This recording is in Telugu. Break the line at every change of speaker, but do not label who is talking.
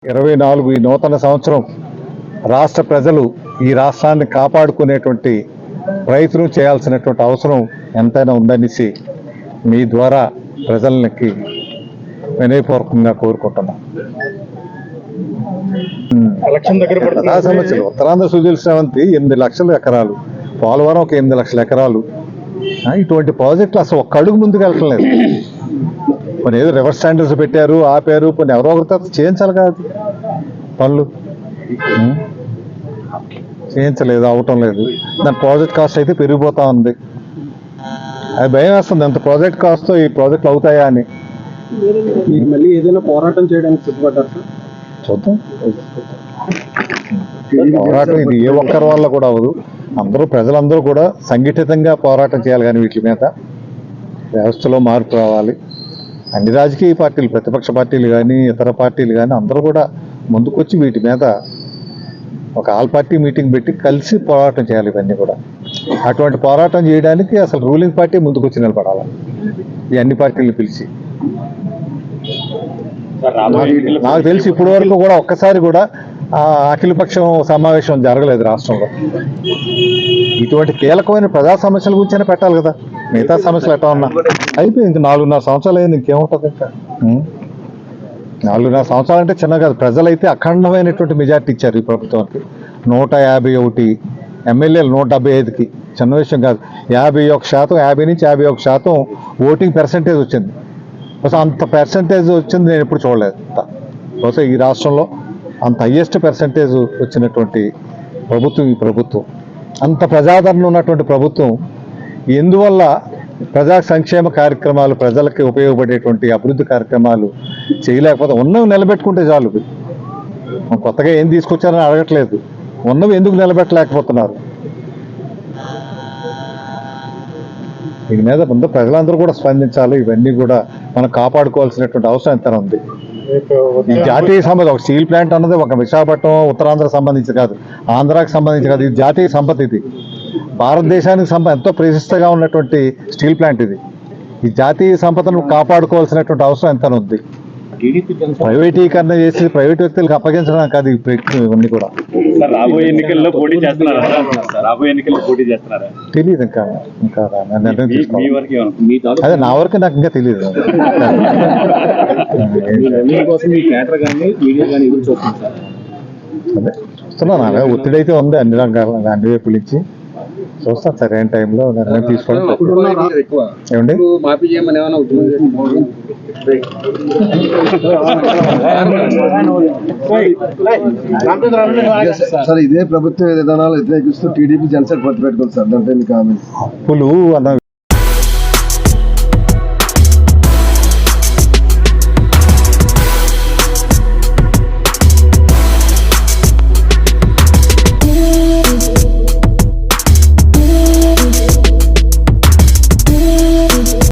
24 ఈ నూతన సంవత్సరం రాష్ట్ర ప్రజలు ఈ రాష్ట్రాన్ని కాపాడుకునేటువంటి ప్రయత్నం చేయాల్సినటువంటి అవసరం ఎంతైనా ఉందనేసి మీ ద్వారా ప్రజలకి వినయపూర్వకంగా కోరుకుంటున్నాం. సమస్యలు ఉత్తరాంధ్ర సుజల శ్రవంతి 8 లక్షల ఎకరాలు, పోలవరం ఒక 8 లక్షల ఎకరాలు, ఇటువంటి ప్రాజెక్టులు అసలు ఒక్క అడుగు ముందుకు వెళ్ళట్లేదు. కొన్ని ఏదో రివర్స్ స్టాండర్డ్స్ పెట్టారు, ఆపారు, కొన్ని ఎవరో ఒకరితో చేయించాలి కాదు, పనులు చేయించలేదు, అవటం లేదు. దాని ప్రాజెక్ట్ కాస్ట్ అయితే పెరిగిపోతా ఉంది. అది భయం వేస్తుంది, ఎంత ప్రాజెక్ట్ కాస్ట్ ఈ ప్రాజెక్టులు అవుతాయా అని.
మళ్ళీ ఏదైనా పోరాటం చేయడానికి సిద్ధపడ్డారు సార్?
చూద్దాం. పోరాటం ఇది ఏ ఒక్కరి వల్ల కూడా అవ్వదు. అందరూ ప్రజలందరూ కూడా సంఘటితంగా పోరాటం చేయాలి. కానీ వీటి మీద వ్యవస్థలో మార్పు రావాలి. అన్ని రాజకీయ పార్టీలు, ప్రతిపక్ష పార్టీలు కానీ ఇతర పార్టీలు కానీ అందరూ కూడా ముందుకొచ్చి వీటి మీద ఒక ఆల్ పార్టీ మీటింగ్ పెట్టి కలిసి పోరాటం చేయాలి. ఇవన్నీ కూడా అటువంటి పోరాటం చేయడానికి అసలు రూలింగ్ పార్టీ ముందుకొచ్చి నిలబడాలి. ఈ అన్ని పార్టీలు పిలిచి నాకు తెలిసి ఇప్పటి వరకు కూడా ఒక్కసారి కూడా అఖిలపక్షం సమావేశం జరగలేదు రాష్ట్రంలో. ఇటువంటి కీలకమైన ప్రజా సమస్యల గురించి పెట్టాలి కదా. మిగతా సమస్యలు ఎట్లా ఉన్నా అయిపోయి ఇంక 4.5 సంవత్సరాలు అయింది, ఇంకేముంటుంది ఇంకా. 4.5 సంవత్సరాలు అంటే చిన్న కాదు. ప్రజలైతే అఖండమైనటువంటి మెజార్టీ ఇచ్చారు ఈ ప్రభుత్వానికి. 151 ఎమ్మెల్యేలు 175కి చిన్న విషయం కాదు. 51%, 50 నుంచి 51% ఓటింగ్ పర్సంటేజ్ వచ్చింది. అసలు అంత పర్సంటేజ్ వచ్చింది నేను ఎప్పుడు చూడలేదు. బహుశా ఈ రాష్ట్రంలో అంత హయ్యెస్ట్ పర్సంటేజ్ వచ్చినటువంటి ప్రభుత్వం ఈ ప్రభుత్వం. అంత ప్రజాదరణ ఉన్నటువంటి ప్రభుత్వం ఎందువల్ల ప్రజా సంక్షేమ కార్యక్రమాలు, ప్రజలకి ఉపయోగపడేటువంటి అభివృద్ధి కార్యక్రమాలు చేయలేకపోతే, ఉన్నవి నిలబెట్టుకుంటే చాలు. కొత్తగా ఏం తీసుకొచ్చారని అడగట్లేదు, ఉన్నవి ఎందుకు నిలబెట్టలేకపోతున్నారు. దీని మీద ముందు ప్రజలందరూ కూడా స్పందించాలి. ఇవన్నీ కూడా మనం కాపాడుకోవాల్సినటువంటి అవసరం ఎంత ఉంది. ఈ జాతీయ సంపద, ఒక స్టీల్ ప్లాంట్ అన్నది ఒక విశాఖపట్నం ఉత్తరాంధ్రకు సంబంధించి కాదు, ఆంధ్రాకి సంబంధించి కాదు. ఇది జాతీయ సంపద. ఇది భారతదేశానికి ఎంతో ప్రతిష్టగా ఉన్నటువంటి స్టీల్ ప్లాంట్. ఇది ఈ జాతీయ సంపదను కాపాడుకోవాల్సినటువంటి అవసరం ఎంత ఉంది. ప్రైవేటీకరణ చేసి ప్రైవేట్ వ్యక్తులకు అప్పగించడం కాదు ఇవన్నీ కూడా.
రాబోయే ఎన్నికల్లో పోటీ చేస్తున్నారా? రాబోయే ఎన్నికల్లో పోటీ చేస్తున్నారా?
తెలియదు ఇంకా నిర్ణయం తీసుకోవాలి. అదే నా వరకు నాకు ఇంకా తెలియదు. అదే చూస్తున్నాను, అలాగే ఒత్తిడి అయితే ఉంది అన్ని రంగాల అన్ని వైపుల నుంచి. చూస్తాను సరైన టైంలో నిర్ణయం తీసుకోవడం. ఏమండి
సార్, ఇదే ప్రభుత్వ విధానాలు వ్యతిరేకిస్తూ టీడీపీ జనసేన పొత్తు పెట్టుకుంది సార్. దాంట్లో మీకు
అప్పులు అన్న